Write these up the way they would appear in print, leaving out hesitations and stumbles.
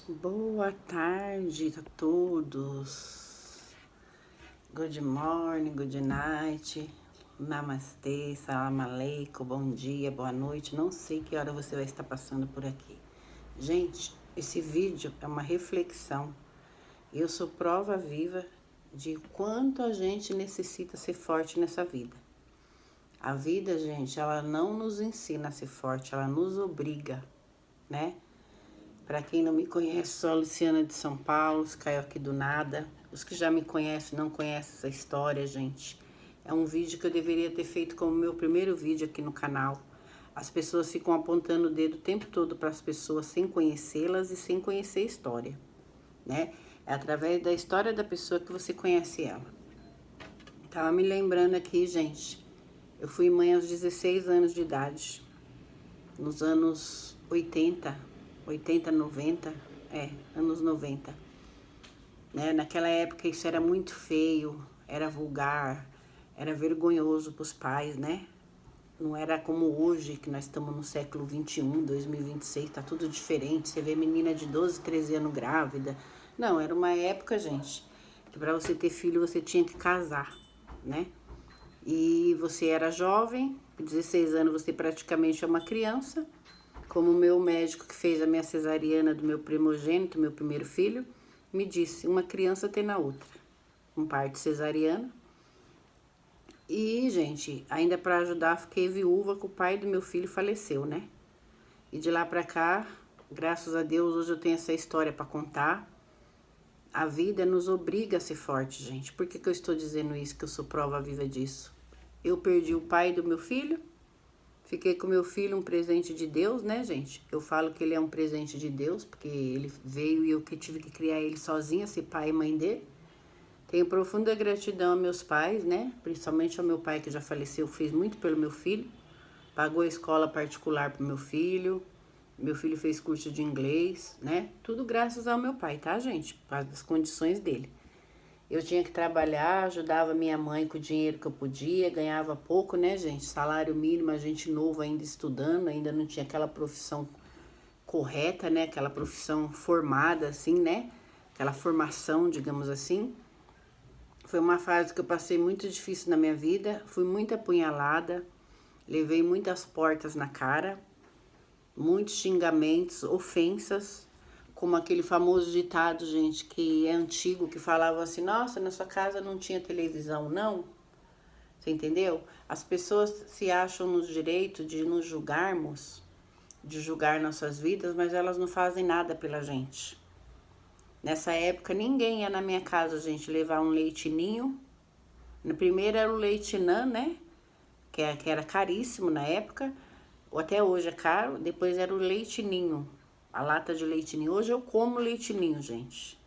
Boa tarde a todos. Good morning, good night. Namastê, salam aleikum, bom dia, boa noite. Não sei que hora você vai estar passando por aqui. Gente, esse vídeo é uma reflexão. Eu sou prova viva de quanto a gente necessita ser forte nessa vida. A vida, gente, ela não nos ensina a ser forte, ela nos obriga, né? Para quem não me conhece, sou a Luciana de São Paulo, caiu aqui do nada. Os que já me conhecem não conhecem essa história, gente. É um vídeo que eu deveria ter feito como meu primeiro vídeo aqui no canal. As pessoas ficam apontando o dedo o tempo todo para as pessoas sem conhecê-las e sem conhecer a história, né? É através da história da pessoa que você conhece ela. Tava me lembrando aqui, gente. Eu fui mãe aos 16 anos de idade, nos anos 80, 90, anos 90, né? Naquela época isso era muito feio, era vulgar, era vergonhoso para os pais, né? Não era como hoje, que nós estamos no século 21, 2026, tá tudo diferente. Você vê menina de 12, 13 anos grávida. Não, era uma época, gente, que para você ter filho você tinha que casar, né? E você era jovem, 16 anos você praticamente é uma criança. Como o meu médico que fez a minha cesariana do meu primogênito, meu primeiro filho, me disse, uma criança tem na outra. Um parto cesariano. E, gente, ainda para ajudar, fiquei viúva que o pai do meu filho faleceu, né? E de lá para cá, graças a Deus, hoje eu tenho essa história para contar. A vida nos obriga a ser forte, gente. Por que eu estou dizendo isso, que eu sou prova viva disso? Eu perdi o pai do meu filho. Fiquei com meu filho, um presente de Deus, né, gente? Eu falo que ele é um presente de Deus, porque ele veio e eu que tive que criar ele sozinha, ser pai e mãe dele. Tenho profunda gratidão a meus pais, né? Principalmente ao meu pai que já faleceu, fez muito pelo meu filho. Pagou a escola particular pro meu filho. Meu filho fez curso de inglês, né? Tudo graças ao meu pai, tá, gente? Por causa das condições dele. Eu tinha que trabalhar, ajudava minha mãe com o dinheiro que eu podia, ganhava pouco, né, gente? Salário mínimo, a gente novo ainda estudando, ainda não tinha aquela profissão correta, né? Aquela profissão formada, assim, né? Aquela formação, digamos assim. Foi uma fase que eu passei muito difícil na minha vida, fui muito apunhalada, levei muitas portas na cara, muitos xingamentos, ofensas, como aquele famoso ditado, gente, que é antigo, que falava assim, nossa, na sua casa não tinha televisão, não? Você entendeu? As pessoas se acham no direito de nos julgarmos, de julgar nossas vidas, mas elas não fazem nada pela gente. Nessa época, ninguém ia na minha casa, gente, levar um leite ninho. No primeiro era o leite Nan, né? Que era caríssimo na época, ou até hoje é caro. Depois era o leite ninho, a lata de leite ninho. Hoje eu como leite ninho, gente.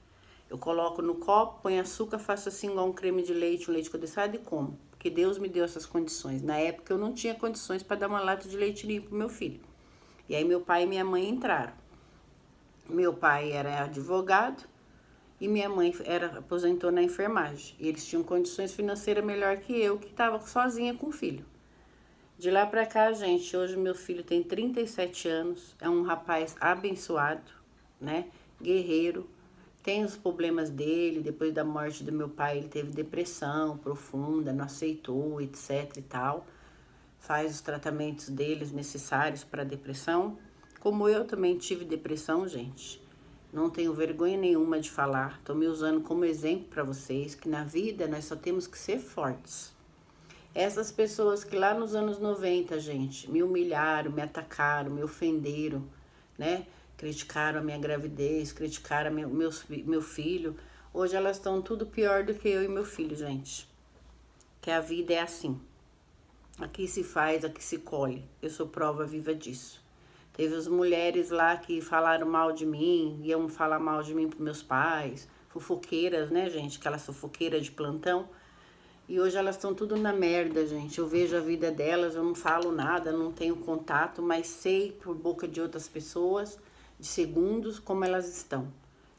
Eu coloco no copo, ponho açúcar, faço assim igual um creme de leite, um leite condensado e como. Porque Deus me deu essas condições. Na época eu não tinha condições para dar uma lata de leite ninho pro meu filho. E aí meu pai e minha mãe entraram. Meu pai era advogado e minha mãe aposentou na enfermagem. E eles tinham condições financeiras melhor que eu, que estava sozinha com o filho. De lá pra cá, gente, hoje meu filho tem 37 anos, é um rapaz abençoado, né? Guerreiro, tem os problemas dele, depois da morte do meu pai ele teve depressão profunda, não aceitou, etc e tal. Faz os tratamentos deles necessários para depressão. Como eu também tive depressão, gente. Não tenho vergonha nenhuma de falar, tô me usando como exemplo para vocês que na vida nós só temos que ser fortes. Essas pessoas que lá nos anos 90, gente, me humilharam, me atacaram, me ofenderam, né? Criticaram a minha gravidez, criticaram meu filho. Hoje elas estão tudo pior do que eu e meu filho, gente. Que a vida é assim. Aqui se faz, aqui se colhe. Eu sou prova viva disso. Teve as mulheres lá que falaram mal de mim, iam falar mal de mim pros meus pais. Fofoqueiras, né, gente? Aquela fofoqueira de plantão. E hoje elas estão tudo na merda, gente. Eu vejo a vida delas, eu não falo nada, não tenho contato, mas sei por boca de outras pessoas, de segundos, como elas estão,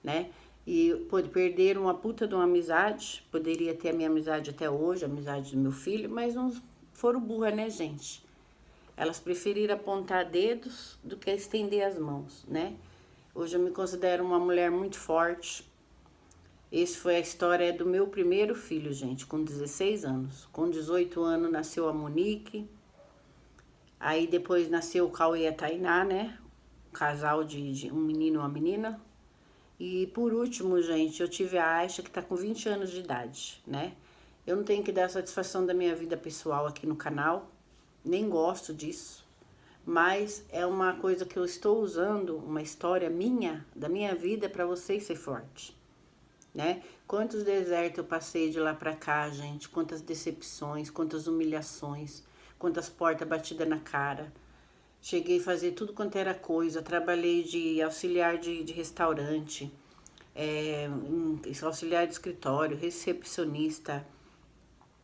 né? E perderam uma puta de uma amizade, poderia ter a minha amizade até hoje, a amizade do meu filho, mas não foram burras, né, gente? Elas preferiram apontar dedos do que estender as mãos, né? Hoje eu me considero uma mulher muito forte. Essa foi a história do meu primeiro filho, gente, com 16 anos. Com 18 anos nasceu a Monique. Aí depois nasceu o Cauê e a Tainá, né? Um casal de um menino e uma menina. E por último, gente, eu tive a Aisha, que tá com 20 anos de idade, né? Eu não tenho que dar satisfação da minha vida pessoal aqui no canal, nem gosto disso. Mas é uma coisa que eu estou usando, uma história minha, da minha vida, para vocês ser forte, né? Quantos desertos eu passei de lá para cá, gente, quantas decepções, quantas humilhações, quantas portas batidas na cara. Cheguei a fazer tudo quanto era coisa, trabalhei de auxiliar de restaurante, auxiliar de escritório, recepcionista,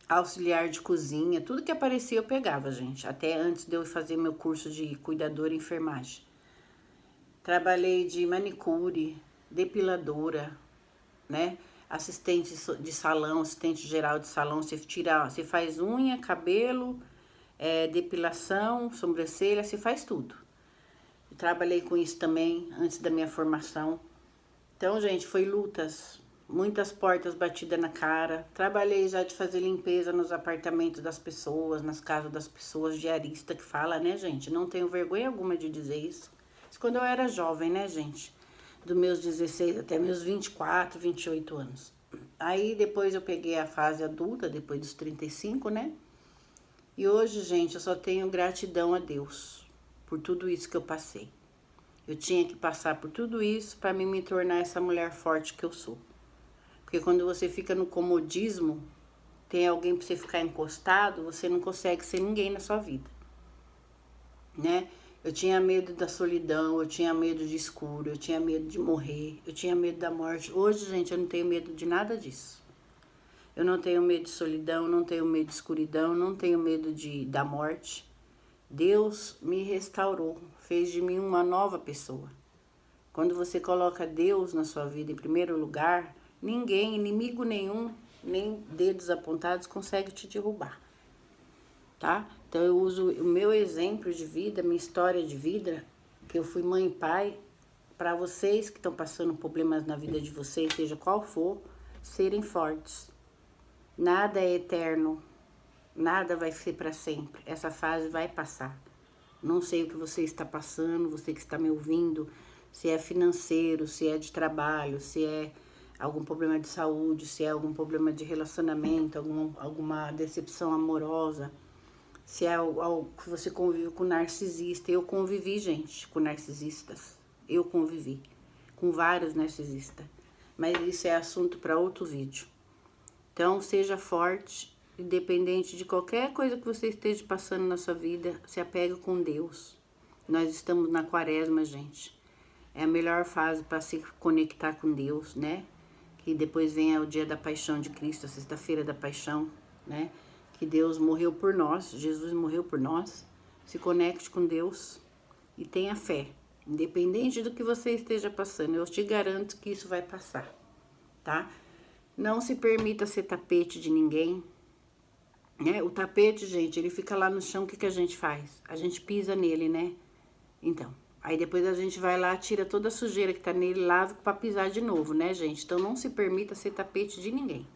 auxiliar de cozinha, tudo que aparecia eu pegava, gente, até antes de eu fazer meu curso de cuidadora e enfermagem. Trabalhei de manicure, depiladora, né? Assistente de salão, assistente geral de salão, você faz unha, cabelo, depilação, sobrancelha, você faz tudo. Eu trabalhei com isso também antes da minha formação. Então, gente, foi lutas, muitas portas batidas na cara. Trabalhei já de fazer limpeza nos apartamentos das pessoas, nas casas das pessoas, diarista que fala, né, gente? Não tenho vergonha alguma de dizer isso. Isso quando eu era jovem, né, gente? Dos meus 16 até meus 24, 28 anos. Aí depois eu peguei a fase adulta, depois dos 35, né? E hoje, gente, eu só tenho gratidão a Deus por tudo isso que eu passei. Eu tinha que passar por tudo isso para me tornar essa mulher forte que eu sou. Porque quando você fica no comodismo, tem alguém para você ficar encostado, você não consegue ser ninguém na sua vida, né? Eu tinha medo da solidão, eu tinha medo de escuro, eu tinha medo de morrer, eu tinha medo da morte. Hoje, gente, eu não tenho medo de nada disso. Eu não tenho medo de solidão, não tenho medo de escuridão, não tenho medo da morte. Deus me restaurou, fez de mim uma nova pessoa. Quando você coloca Deus na sua vida em primeiro lugar, ninguém, inimigo nenhum, nem dedos apontados consegue te derrubar, tá? Então eu uso o meu exemplo de vida, minha história de vida, que eu fui mãe e pai, para vocês que estão passando problemas na vida de vocês, seja qual for, serem fortes. Nada é eterno, nada vai ser para sempre. Essa fase vai passar. Não sei o que você está passando, você que está me ouvindo, se é financeiro, se é de trabalho, se é algum problema de saúde, se é algum problema de relacionamento, alguma decepção amorosa, se é algo que você convive com narcisista. Eu convivi, gente, com narcisistas. Eu convivi com vários narcisistas. Mas isso é assunto para outro vídeo. Então, seja forte, independente de qualquer coisa que você esteja passando na sua vida, se apega com Deus. Nós estamos na quaresma, gente. É a melhor fase para se conectar com Deus, né? Que depois vem o dia da paixão de Cristo, a sexta-feira da paixão, né? Que Deus morreu por nós, Jesus morreu por nós. Se conecte com Deus e tenha fé. Independente do que você esteja passando, eu te garanto que isso vai passar, tá? Não se permita ser tapete de ninguém, né? O tapete, gente, ele fica lá no chão, o que a gente faz? A gente pisa nele, né? Então, aí depois a gente vai lá, tira toda a sujeira que tá nele, lava pra pisar de novo, né, gente? Então não se permita ser tapete de ninguém.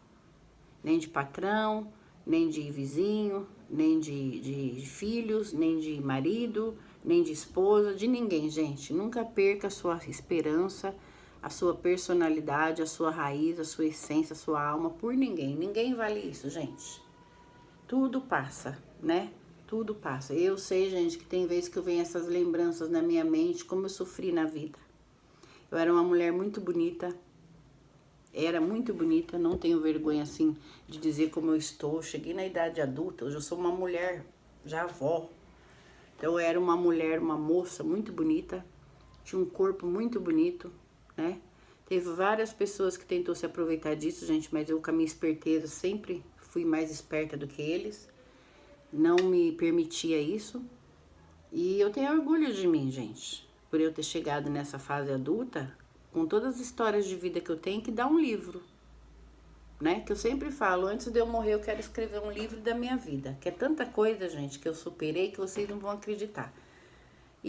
Nem de patrão, nem de vizinho, nem de filhos, nem de marido, nem de esposa, de ninguém, gente. Nunca perca a sua esperança, a sua personalidade, a sua raiz, a sua essência, a sua alma por ninguém. Ninguém vale isso, gente. Tudo passa, né? Tudo passa. Eu sei, gente, que tem vezes que eu venho essas lembranças na minha mente, como eu sofri na vida. Eu era uma mulher muito bonita. Era muito bonita, não tenho vergonha, assim, de dizer como eu estou. Cheguei na idade adulta, hoje eu sou uma mulher já avó. Então eu era uma mulher, uma moça muito bonita. Tinha um corpo muito bonito, né? Teve várias pessoas que tentou se aproveitar disso, gente, mas eu com a minha esperteza sempre fui mais esperta do que eles. Não me permitia isso. E eu tenho orgulho de mim, gente, por eu ter chegado nessa fase adulta, com todas as histórias de vida que eu tenho, que dá um livro, né? Que eu sempre falo, antes de eu morrer eu quero escrever um livro da minha vida, que é tanta coisa, gente, que eu superei que vocês não vão acreditar.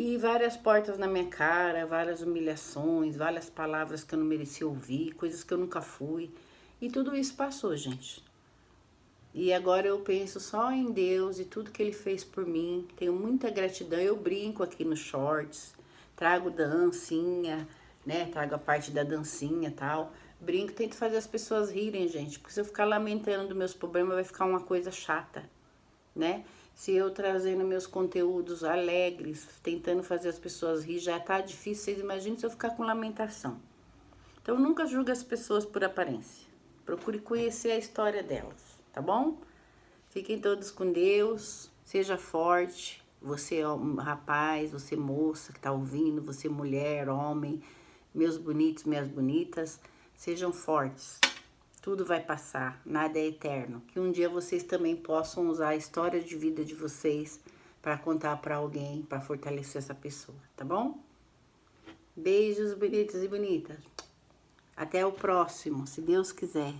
E várias portas na minha cara, várias humilhações, várias palavras que eu não merecia ouvir, coisas que eu nunca fui. E tudo isso passou, gente. E agora eu penso só em Deus e tudo que Ele fez por mim. Tenho muita gratidão. Eu brinco aqui nos shorts, trago dancinha, né? Trago a parte da dancinha e tal. Brinco, tento fazer as pessoas rirem, gente. Porque se eu ficar lamentando meus problemas, vai ficar uma coisa chata, né? Se eu trazendo meus conteúdos alegres, tentando fazer as pessoas rir, já tá difícil. Vocês imaginam se eu ficar com lamentação. Então, nunca julgue as pessoas por aparência. Procure conhecer a história delas, tá bom? Fiquem todos com Deus. Seja forte. Você, rapaz, você, moça que tá ouvindo, você, mulher, homem, meus bonitos, minhas bonitas, sejam fortes. Tudo vai passar, nada é eterno. Que um dia vocês também possam usar a história de vida de vocês para contar para alguém, para fortalecer essa pessoa, tá bom? Beijos, bonitos e bonitas. Até o próximo, se Deus quiser.